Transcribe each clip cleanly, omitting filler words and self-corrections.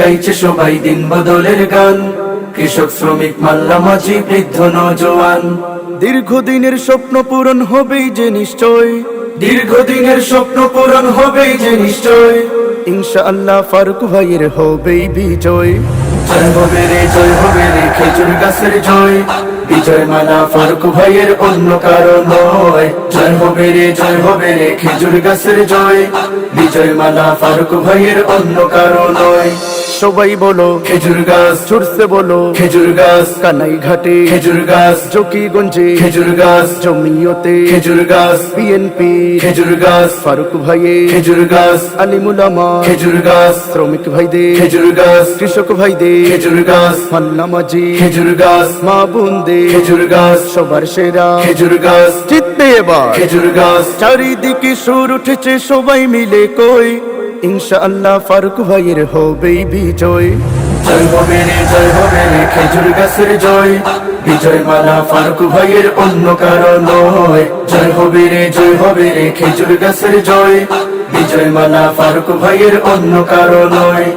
গাইছে সবাই দিন বদলের গান, কৃষক শ্রমিক মাল্লা মাঝি বৃদ্ধ নওজোয়ান। দীর্ঘদিনের স্বপ্ন পূরণ হবেই যে নিশ্চয়, দীর্ঘদিনের স্বপ্ন পূরণ হবেই যে নিশ্চয়। ইনশাআল্লাহ ফারুক ভাইয়ের হবেই বিজয়। জয় হবে রে জয় হবে রে খেজুর গাছের জয়, বিজয় মালা ফারুক ভাইয়ের অন্য কারো নয়। জয় হবে রে জয় হবে রে খেজুর গাছের জয়, বিজয় মালা ফারুক ভাইয়ের অন্য কারো নয়। সবাই বলো খেজুর গাছ ছুটছে বলো, খেজুর গাছ কানাই ঘাটে খেজুর গাছ জকিগঞ্জে খেজুর গাছ জমিয়তে খেজুর গাছ বিএনপি খেজুর গাছ ফারুক ভাইয়ে খেজুর গাছ আলিমুলামা খেজুর গাছ শ্রমিক ভাইদের খেজুর গাছ কৃষক ভাইদের খেজুর গাছ মাল্লা মাঝি খেজুর গাছ মা বোনদের খেজুর গাছ সবার সেরা খেজুর গাছ জিতবে এবার। খেজুর গাছ চারিদিকে সুর উঠেছে সবাই মিলে কই, ইনশাআল্লাহ ফারুক ভাইয়ের হবেই বিজয়। জয় হবে রে জয় হবে রে খেজুর গাছের জয়, বিজয় মালা ফারুক ভাইয়ের অন্য কারো নয়। জয় হবে রে জয় হবে রে খেজুর গাছের জয়, বিজয় মালা ফারুক ভাইয়ের অন্য কারো নয়।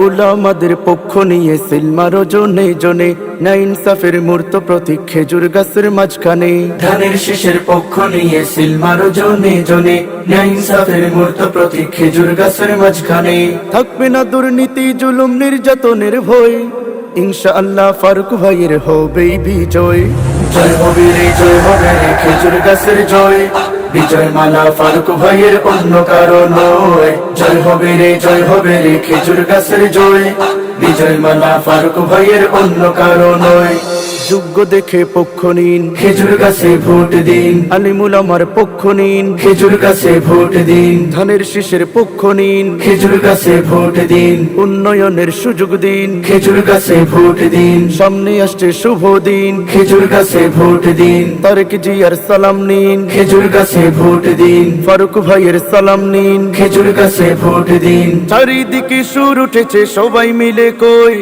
উলামাদের পক্ষ নিয়ে সিলমার জনে জনে না ইনসাফের মূর্ত প্রতীক খেজুর গাছের মাঝখানে। ধানের শীষের পক্ষ নিয়ে সিলমার জনে জনে, ন্যায় ইনসাফের মূর্ত প্রতীক খেজুর গাছের মাঝখানে। থাকবে না দুর্নীতি জুলুম নির্যাতনের ভয়, ইনশাআল্লাহ ফারুক ভাইয়ের হবেই বিজয়। জয় হবে রে জয় হবে রে খেজুর গাছের জয়, বিজয় মালা ফারুক ভাইয়ের অন্য কারো নয়। জয় হবে রে জয় হবে রে খেজুর গাছের জয়, বিজয় মালা ফারুক ভাইয়ের অন্য কারো নয়। যোগ্য দেখে পক্ষ নিন, খেজুর গাছে ভোট দিন, আলিমুল আমার পক্ষ নিন, খেজুর গাছে ভোট দিন, ধানের শীষের পক্ষ নিন, খেজুর গাছে ভোট দিন, উন্নয়নের সুযোগ দিন, খেজুর গাছে ভোট দিন, সামনে আসছে শুভ দিন, খেজুর গাছে ভোট দিন, তারেক জিয়ার সালাম নিন, খেজুর গাছে ভোট দিন, ফারুক ভাইয়ের সালাম নিন। খেজুর গাছে ভোট দিন। চারিদিকে সুর উঠেছে সবাই মিলে কই,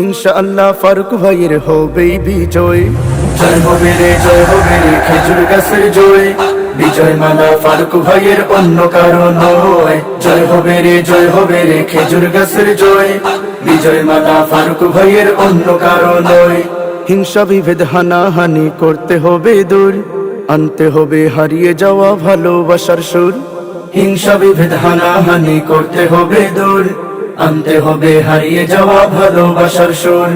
ইনশাআল্লাহ ফারুক ভাইয়ের হবেই বিজয়। জয় হবে রে জয় হবে রে খেজুর গাছের জয়, বিজয় মালা ফারুক ভাইয়ের অন্য কারো নয়। জয় হবে রে জয় হবে রে খেজুর গাছের জয়, বিজয় মালা ফারুক ভাইয়ের অন্য কারো নয়। হিংসা বিভেদ হানাহানি করতে হবে দূর, আনতে হবে হারিয়ে যাওয়া ভালোবাসার সুর। হিংসা বিভেদ হানাহানি করতে হবে দূর, আনতে হবে হারিয়ে যাওয়া ভালোবাসার সুর।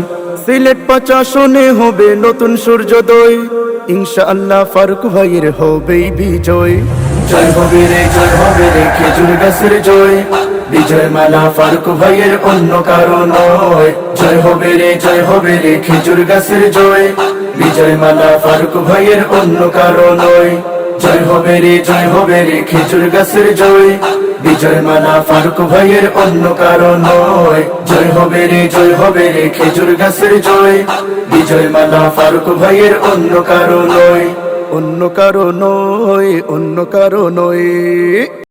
সিলেট ৫ আসনে হবে নতুন সূর্যোদয়, ইনশাআল্লাহ ফারুক ভাইয়ের হবেই বিজয়। জয় হবে রে জয় হবে রে খেজুর গাছের জয়, বিজয় মালা ফারুক ভাইয়ের অন্য কারো নয়। জয় হবে রে জয় হবে রে খেজুর গাছের জয়, বিজয় মালা ফারুক ভাইয়ের অন্য কারো নয়। জয় হবে রে জয় হবে রে খেজুর গাছের জয়, বিজয় মালা ফারুক ভাইয়ের অন্য কারো নয়। জয় হবে রে জয় হবে রে খেজুর গাছের জয়, বিজয় মালা ফারুক ভাইয়ের অন্য কারো নয়। অন্য কারো নয়, অন্য কারো নয়।